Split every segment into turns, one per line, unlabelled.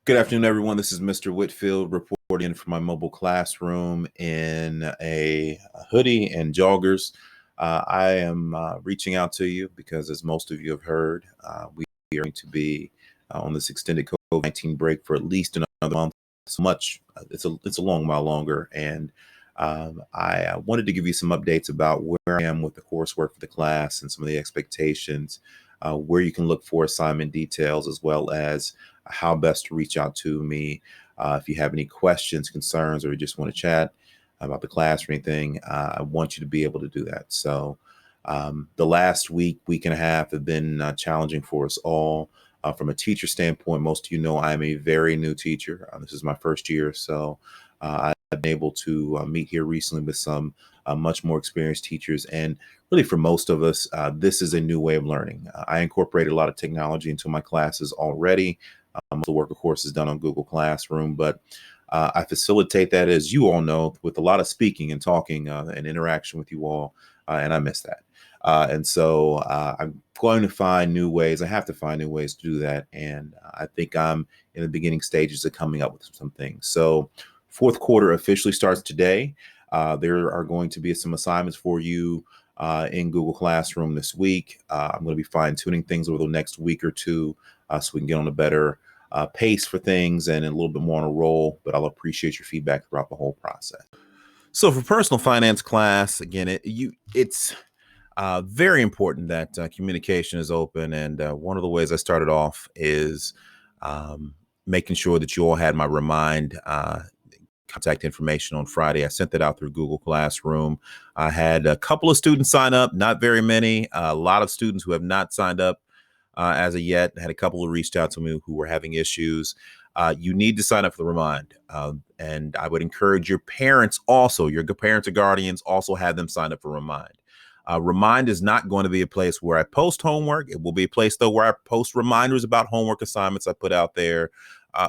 Good afternoon, everyone. This is Mr. Whitfield reporting from my mobile classroom in a hoodie and joggers. I am reaching out to you because, as most of you have heard, we are going to be on this extended COVID-19 break for at least another month. So much, it's a long while longer, and I wanted to give you some updates about where I am with the coursework for the class and some of the expectations, where you can look for assignment details, as well as how best to reach out to me if you have any questions, concerns, or you just want to chat about the class or anything. I want you to be able to do that. So the last week and a half have been challenging for us all. From a teacher standpoint, most of you know I'm a very new teacher. This is my first year, so I've been able to meet here recently with some much more experienced teachers. And really, for most of us, this is a new way of learning. I incorporate a lot of technology into my classes already. Most of the work, of course, is done on Google Classroom, but I facilitate that, as you all know, with a lot of speaking and talking and interaction with you all, and I miss that. And so I'm going to find new ways. I have to find new ways to do that, and I think I'm in the beginning stages of coming up with some things. So fourth quarter officially starts today. There are going to be some assignments for you in Google Classroom this week. I'm going to be fine-tuning things over the next week or two so we can get on a better pace for things and a little bit more on a roll, but I'll appreciate your feedback throughout the whole process. So for personal finance class, again, it's very important that communication is open. And one of the ways I started off is making sure that you all had my Remind contact information on Friday. I sent that out through Google Classroom. I had a couple of students sign up, not very many, a lot of students who have not signed up as of yet. I had a couple who reached out to me who were having issues. You need to sign up for the Remind. And I would encourage your parents also, your parents or guardians, also have them sign up for Remind. Remind is not going to be a place where I post homework. It will be a place, though, where I post reminders about homework assignments I put out there,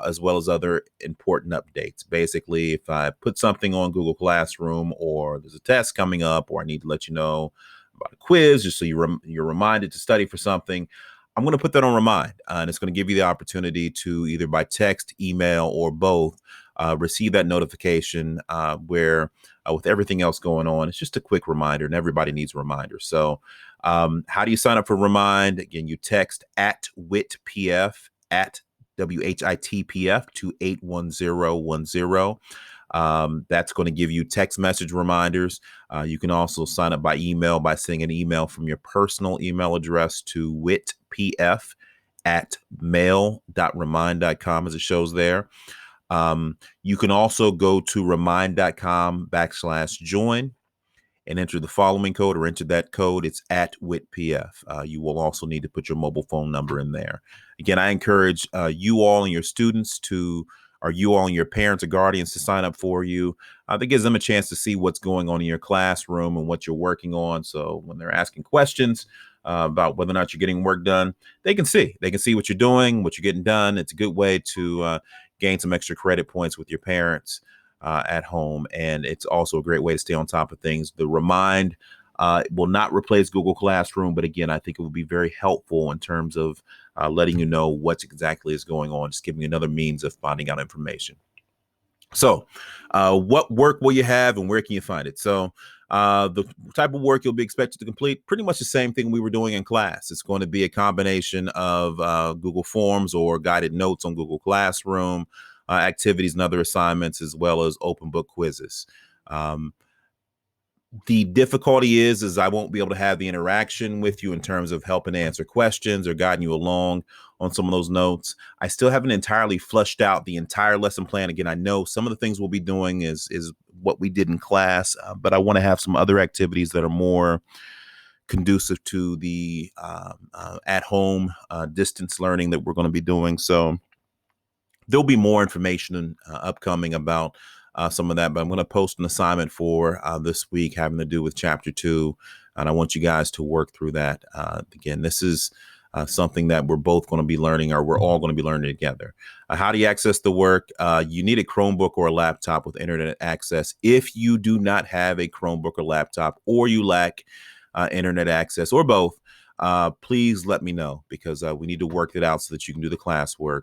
as well as other important updates. Basically, if I put something on Google Classroom, or there's a test coming up, or I need to let you know about a quiz, just so you're reminded to study for something, I'm going to put that on Remind, and it's going to give you the opportunity to either by text, email, or both receive that notification where with everything else going on, it's just a quick reminder, and everybody needs a reminder. So how do you sign up for Remind? Again, you text at WHITPF, at WHITPF to 81010. That's going to give you text message reminders. You can also sign up by email by sending an email from your personal email address to whitpf@mail.remind.com, as it shows there. You can also go to remind.com/join and enter the following code, or enter that code. It's at WHITPF. You will also need to put your mobile phone number in there. Again, I encourage you all and your students or you all and your parents or guardians to sign up for you. That gives them a chance to see what's going on in your classroom and what you're working on. So when they're asking questions about whether or not you're getting work done, they can see what you're doing, what you're getting done. It's a good way to gain some extra credit points with your parents at home. And it's also a great way to stay on top of things. The Remind will not replace Google Classroom, but again, I think it will be very helpful in terms of letting you know what exactly is going on, just giving you another means of finding out information. So what work will you have, and where can you find it? So the type of work you'll be expected to complete, pretty much the same thing we were doing in class. It's going to be a combination of Google Forms or guided notes on Google Classroom, activities and other assignments, as well as open book quizzes. The difficulty is I won't be able to have the interaction with you in terms of helping answer questions or guiding you along on some of those notes. I still haven't entirely flushed out the entire lesson plan. Again, I know some of the things we'll be doing is what we did in class, but I want to have some other activities that are more conducive to the at-home distance learning that we're going to be doing. So there'll be more information upcoming about some of that, but I'm going to post an assignment for this week having to do with Chapter 2, and I want you guys to work through that. Again, this is something that we're both going to be learning, or we're all going to be learning together. How do you access the work? You need a Chromebook or a laptop with internet access. If you do not have a Chromebook or laptop, or you lack internet access, or both, please let me know, because we need to work it out so that you can do the classwork.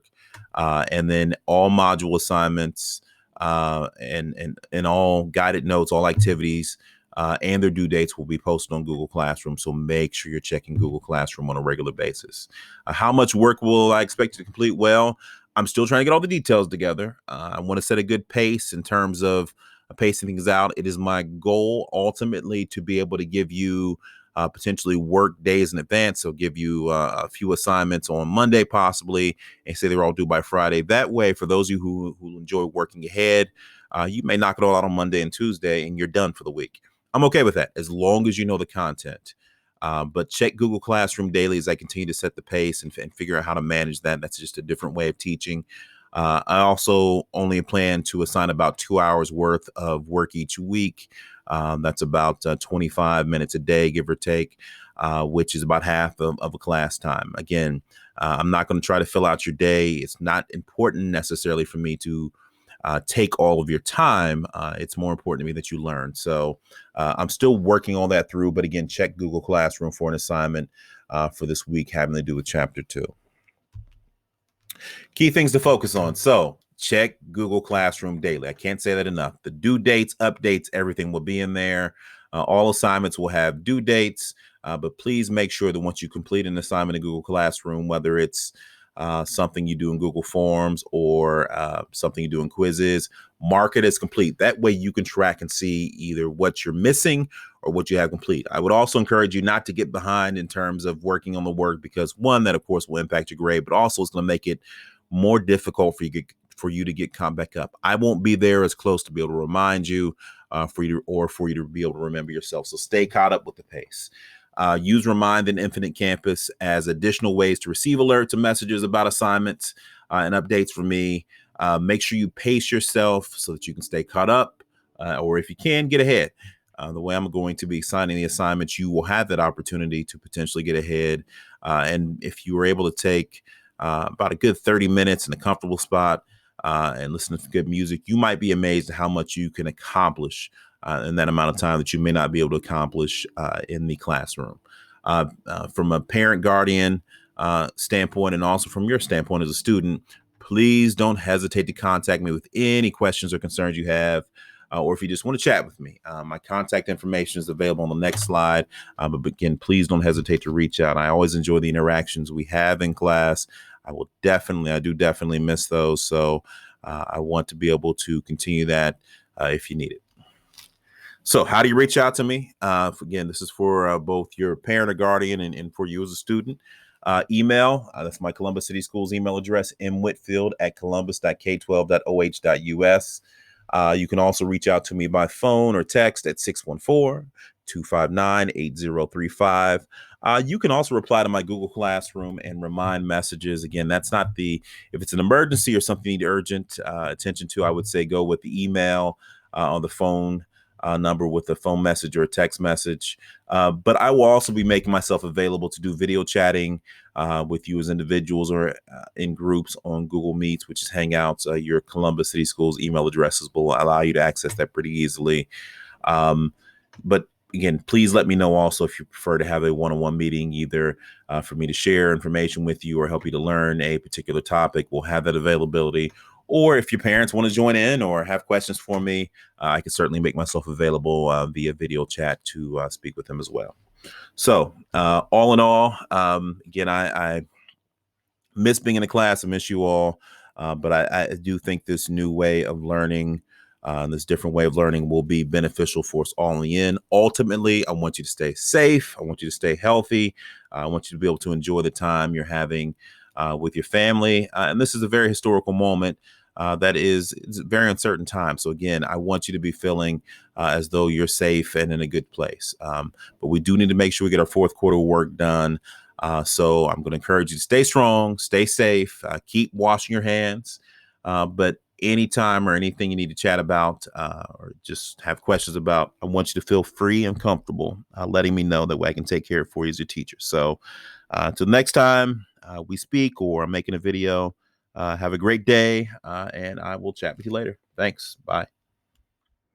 And then all module assignments and all guided notes, all activities, and their due dates will be posted on Google Classroom. So make sure you're checking Google Classroom on a regular basis. How much work will I expect to complete? Well, I'm still trying to get all the details together. I want to set a good pace in terms of pacing things out. It is my goal ultimately to be able to give you potentially work days in advance. So give you a few assignments on Monday, possibly, and say they're all due by Friday. That way, for those of you who enjoy working ahead, you may knock it all out on Monday and Tuesday and you're done for the week. I'm okay with that as long as you know the content. But check Google Classroom daily as I continue to set the pace and figure out how to manage that. That's just a different way of teaching. I also only plan to assign about 2 hours worth of work each week. That's about 25 minutes a day, give or take, which is about half of a class time. Again, I'm not going to try to fill out your day. It's not important necessarily for me to take all of your time. It's more important to me that you learn. So I'm still working all that through. But again, check Google Classroom for an assignment for this week having to do with Chapter 2. Key things to focus on. So check Google Classroom daily. I can't say that enough. The due dates, updates, everything will be in there. All assignments will have due dates, but please make sure that once you complete an assignment in Google Classroom, whether it's something you do in Google Forms or something you do in quizzes, mark it as complete. That way you can track and see either what you're missing or what you have complete. I would also encourage you not to get behind in terms of working on the work, because one, that of course will impact your grade, but also it's going to make it more difficult for you to get caught back up. I won't be there as close to be able to remind you for you to be able to remember yourself. So stay caught up with the pace. Use Remind and Infinite Campus as additional ways to receive alerts and messages about assignments and updates from me. Make sure you pace yourself so that you can stay caught up, or if you can, get ahead. The way I'm going to be assigning the assignments, you will have that opportunity to potentially get ahead. And if you were able to take about a good 30 minutes in a comfortable spot and listen to good music, you might be amazed at how much you can accomplish in that amount of time that you may not be able to accomplish in the classroom. From a parent guardian standpoint, and also from your standpoint as a student, please don't hesitate to contact me with any questions or concerns you have, or if you just want to chat with me. My contact information is available on the next slide. But again, please don't hesitate to reach out. I always enjoy the interactions we have in class. I do definitely miss those. So I want to be able to continue that if you need it. So how do you reach out to me? Again, this is for both your parent or guardian and for you as a student. Email, that's my Columbus City Schools email address, mwhitfield@columbus.k12.oh.us. You can also reach out to me by phone or text at 614-259-8035. You can also reply to my Google Classroom and Remind messages. Again, if it's an emergency or something you need urgent attention to, I would say go with the email on the phone number with a phone message or a text message. But I will also be making myself available to do video chatting with you as individuals or in groups on Google Meets, which is Hangouts. Your Columbus City Schools email addresses will allow you to access that pretty easily. But again, please let me know also if you prefer to have a one-on-one meeting, either for me to share information with you or help you to learn a particular topic. We'll have that availability. Or if your parents want to join in or have questions for me, I can certainly make myself available via video chat to speak with them as well. So all in all, again, I miss being in the class. I miss you all. But I do think this new way of learning, this different way of learning will be beneficial for us all in the end. Ultimately, I want you to stay safe. I want you to stay healthy. I want you to be able to enjoy the time you're having with your family. And this is a very historical moment. It's a very uncertain time. So again, I want you to be feeling as though you're safe and in a good place. But we do need to make sure we get our fourth quarter work done. So I'm going to encourage you to stay strong, stay safe, keep washing your hands. But anytime or anything you need to chat about or just have questions about, I want you to feel free and comfortable letting me know. That way I can take care of it for you as your teacher. So until next time we speak or I'm making a video, have a great day and I will chat with you later. Thanks. Bye.